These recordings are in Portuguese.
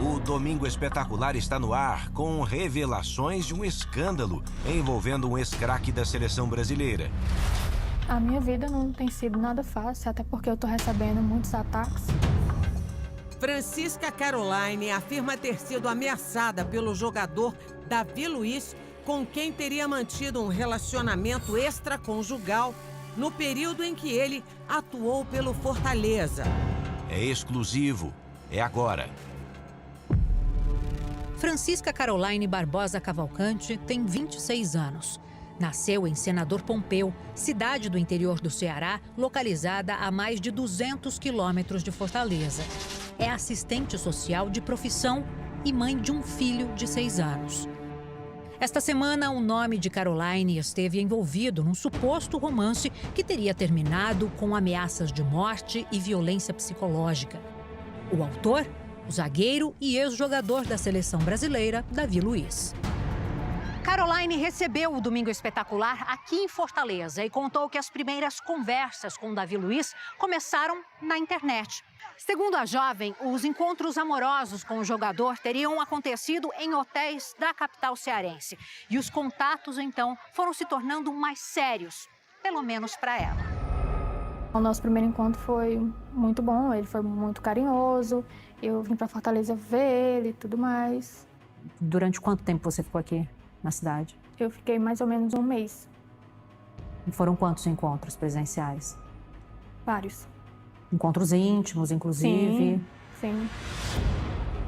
O Domingo Espetacular está no ar com revelações de um escândalo envolvendo um ex-craque da seleção brasileira. A minha vida não tem sido nada fácil, até porque eu tô recebendo muitos ataques. Francisca Caroline afirma ter sido ameaçada pelo jogador Davi Luiz, com quem teria mantido um relacionamento extraconjugal no período em que ele atuou pelo Fortaleza. É exclusivo. É agora. Francisca Caroline Barbosa Cavalcante tem 26 anos. Nasceu em Senador Pompeu, cidade do interior do Ceará, localizada a mais de 200 quilômetros de Fortaleza. É assistente social de profissão e mãe de um filho de 6 anos. Esta semana, o nome de Caroline esteve envolvido num suposto romance que teria terminado com ameaças de morte e violência psicológica. O autor? O zagueiro e ex-jogador da seleção brasileira, Davi Luiz. Caroline recebeu o Domingo Espetacular aqui em Fortaleza e contou que as primeiras conversas com Davi Luiz começaram na internet. Segundo a jovem, os encontros amorosos com o jogador teriam acontecido em hotéis da capital cearense. E os contatos, então, foram se tornando mais sérios, pelo menos para ela. O nosso primeiro encontro foi muito bom, ele foi muito carinhoso. Eu vim para Fortaleza ver ele e tudo mais. Durante quanto tempo você ficou aqui na cidade? Eu fiquei mais ou menos um mês. E foram quantos encontros presenciais? Vários. Encontros íntimos, inclusive? Sim.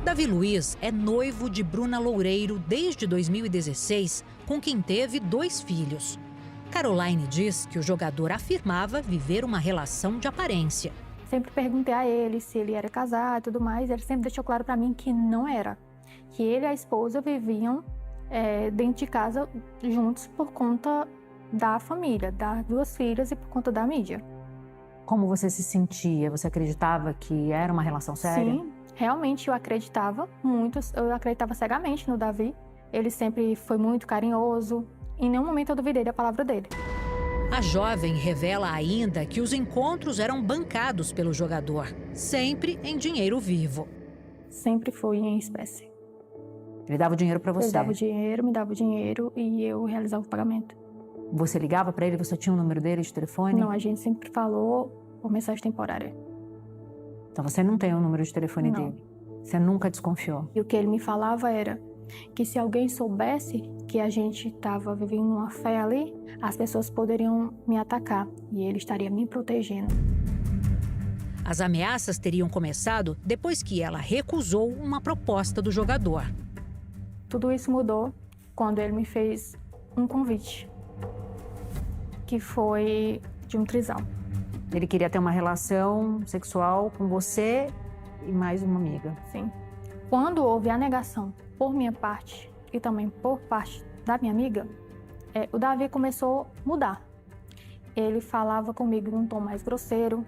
Davi Luiz é noivo de Bruna Loureiro desde 2016, com quem teve 2 filhos. Caroline diz que o jogador afirmava viver uma relação de aparência. Sempre perguntei a ele se ele era casado e tudo mais. Ele sempre deixou claro para mim que não era. Que ele e a esposa viviam dentro de casa juntos por conta da família, das 2 filhas e por conta da mídia. Como você se sentia? Você acreditava que era uma relação séria? Sim, realmente eu acreditava muito. Eu acreditava cegamente no Davi. Ele sempre foi muito carinhoso. Em nenhum momento eu duvidei da palavra dele. A jovem revela ainda que os encontros eram bancados pelo jogador, sempre em dinheiro vivo. Sempre foi em espécie. Ele dava o dinheiro para você? Ele dava o dinheiro, me dava o dinheiro e eu realizava o pagamento. Você ligava para ele? Você tinha o número dele de telefone? Não, a gente sempre falou por mensagem temporária. Então você não tem o número de telefone Não. dele? Você nunca desconfiou? E o que ele me falava era que se alguém soubesse que a gente estava vivendo uma fé ali, as pessoas poderiam me atacar e ele estaria me protegendo. As ameaças teriam começado depois que ela recusou uma proposta do jogador. Tudo isso mudou quando ele me fez um convite, que foi de um trisal. Ele queria ter uma relação sexual com você e mais uma amiga. Sim. Quando houve a negação por minha parte e também por parte da minha amiga, o Davi começou a mudar. Ele falava comigo num tom mais grosseiro,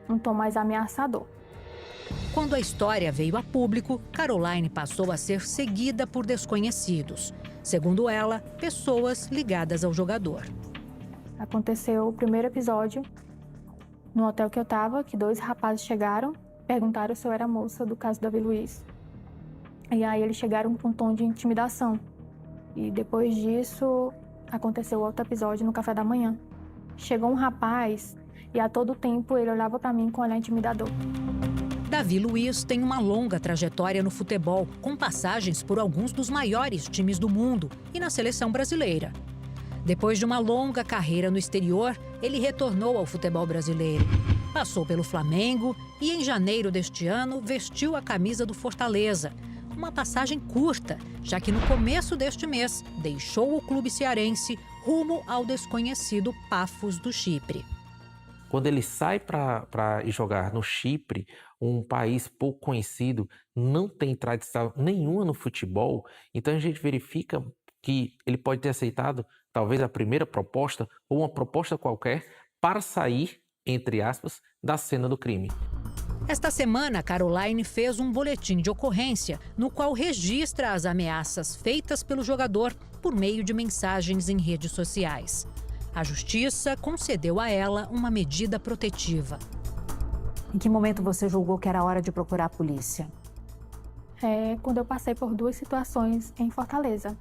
um tom mais ameaçador. Quando a história veio a público, Caroline passou a ser seguida por desconhecidos. Segundo ela, pessoas ligadas ao jogador. Aconteceu o primeiro episódio no hotel que eu estava, que 2 rapazes chegaram, perguntaram se eu era a moça do caso Davi Luiz. E aí eles chegaram com um tom de intimidação. E depois disso, aconteceu outro episódio no café da manhã. Chegou um rapaz e a todo tempo ele olhava para mim com um olhar intimidador. Davi Luiz tem uma longa trajetória no futebol, com passagens por alguns dos maiores times do mundo e na seleção brasileira. Depois de uma longa carreira no exterior, ele retornou ao futebol brasileiro. Passou pelo Flamengo e, em janeiro deste ano, vestiu a camisa do Fortaleza. Uma passagem curta, já que no começo deste mês deixou o clube cearense rumo ao desconhecido Paphos do Chipre. Quando ele sai para ir jogar no Chipre, um país pouco conhecido, não tem tradição nenhuma no futebol, então a gente verifica que ele pode ter aceitado talvez a primeira proposta ou uma proposta qualquer para sair, entre aspas, da cena do crime. Esta semana, Caroline fez um boletim de ocorrência no qual registra as ameaças feitas pelo jogador por meio de mensagens em redes sociais. A Justiça concedeu a ela uma medida protetiva. Em que momento você julgou que era hora de procurar a polícia? quando eu passei por 2 situações em Fortaleza.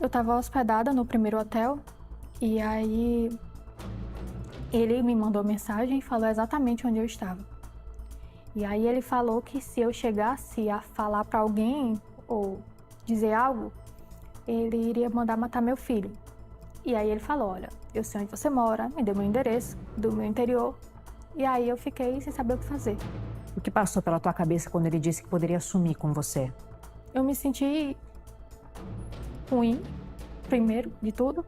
Eu estava hospedada no primeiro hotel e aí ele me mandou mensagem e falou exatamente onde eu estava. E aí ele falou que se eu chegasse a falar para alguém ou dizer algo, ele iria mandar matar meu filho. E aí ele falou, olha, eu sei onde você mora, me deu meu endereço do meu interior. E aí eu fiquei sem saber o que fazer. O que passou pela tua cabeça quando ele disse que poderia sumir com você? Eu me senti ruim, primeiro de tudo.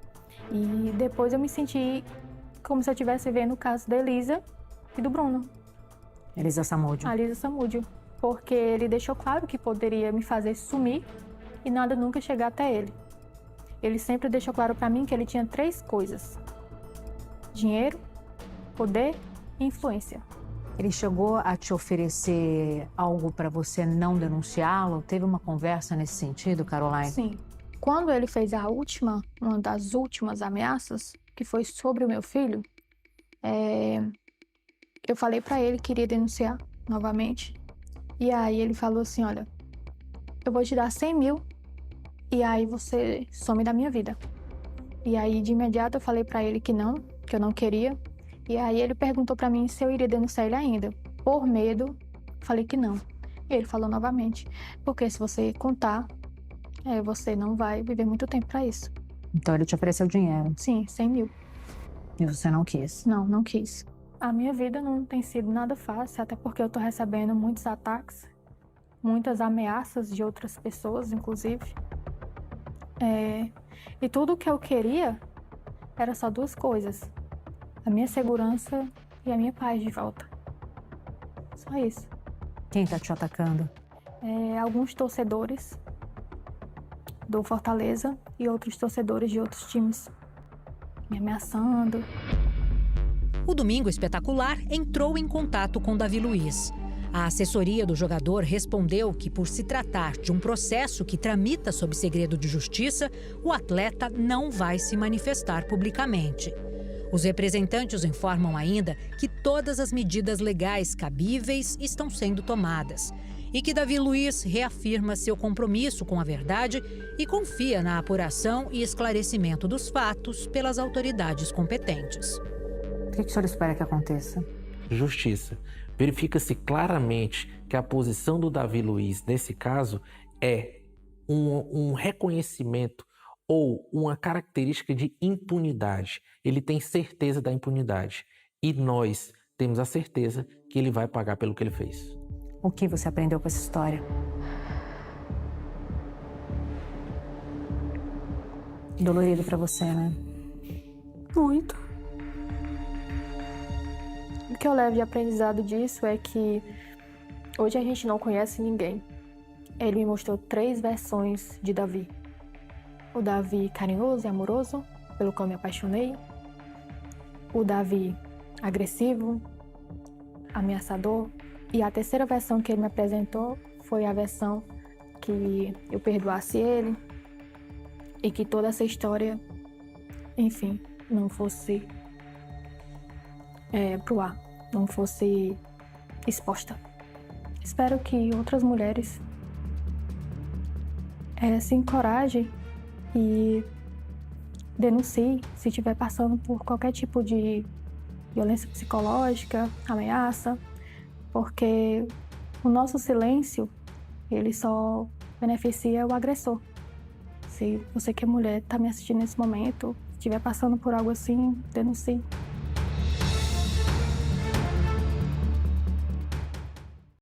E depois eu me senti como se eu estivesse vendo o caso da Elisa e do Bruno. Elisa Samúdio. A Elisa Samúdio. Porque ele deixou claro que poderia me fazer sumir e nada nunca chegar até ele. Ele sempre deixou claro para mim que ele tinha 3 coisas: dinheiro, poder e influência. Ele chegou a te oferecer algo para você não denunciá-lo? Teve uma conversa nesse sentido, Caroline? Sim. Quando ele fez uma das últimas ameaças, que foi sobre o meu filho, eu falei para ele que iria denunciar novamente. E aí ele falou assim, olha, eu vou te dar 100 mil e aí você some da minha vida. E aí de imediato eu falei para ele que eu não queria. E aí ele perguntou para mim se eu iria denunciar ele ainda. Por medo, falei que não. E ele falou novamente, porque se você contar, você não vai viver muito tempo para isso. Então ele te ofereceu dinheiro? Sim, 100 mil. E você não quis? Não, não quis. A minha vida não tem sido nada fácil, até porque eu tô recebendo muitos ataques, muitas ameaças de outras pessoas, inclusive. E tudo que eu queria era só 2 coisas: a minha segurança e a minha paz de volta. Só isso. Quem tá te atacando? Alguns torcedores do Fortaleza e outros torcedores de outros times me ameaçando. O Domingo Espetacular entrou em contato com Davi Luiz. A assessoria do jogador respondeu que, por se tratar de um processo que tramita sob segredo de justiça, o atleta não vai se manifestar publicamente. Os representantes informam ainda que todas as medidas legais cabíveis estão sendo tomadas e que Davi Luiz reafirma seu compromisso com a verdade e confia na apuração e esclarecimento dos fatos pelas autoridades competentes. O que o senhor espera que aconteça? Justiça. Verifica-se claramente que a posição do Davi Luiz, nesse caso, é um reconhecimento ou uma característica de impunidade. Ele tem certeza da impunidade. E nós temos a certeza que ele vai pagar pelo que ele fez. O que você aprendeu com essa história? Dolorido pra você, né? Muito. O que eu levo de aprendizado disso é que hoje a gente não conhece ninguém. Ele me mostrou 3 versões de Davi. O Davi carinhoso e amoroso, pelo qual me apaixonei. O Davi agressivo, ameaçador. E a 3ª versão que ele me apresentou foi a versão que eu perdoasse ele e que toda essa história, enfim, não fosse pro ar, não fosse exposta. Espero que outras mulheres se encorajem e denunciem se estiver passando por qualquer tipo de violência psicológica, ameaça, porque o nosso silêncio, ele só beneficia o agressor. Se você que é mulher está me assistindo nesse momento, estiver passando por algo assim, denuncie.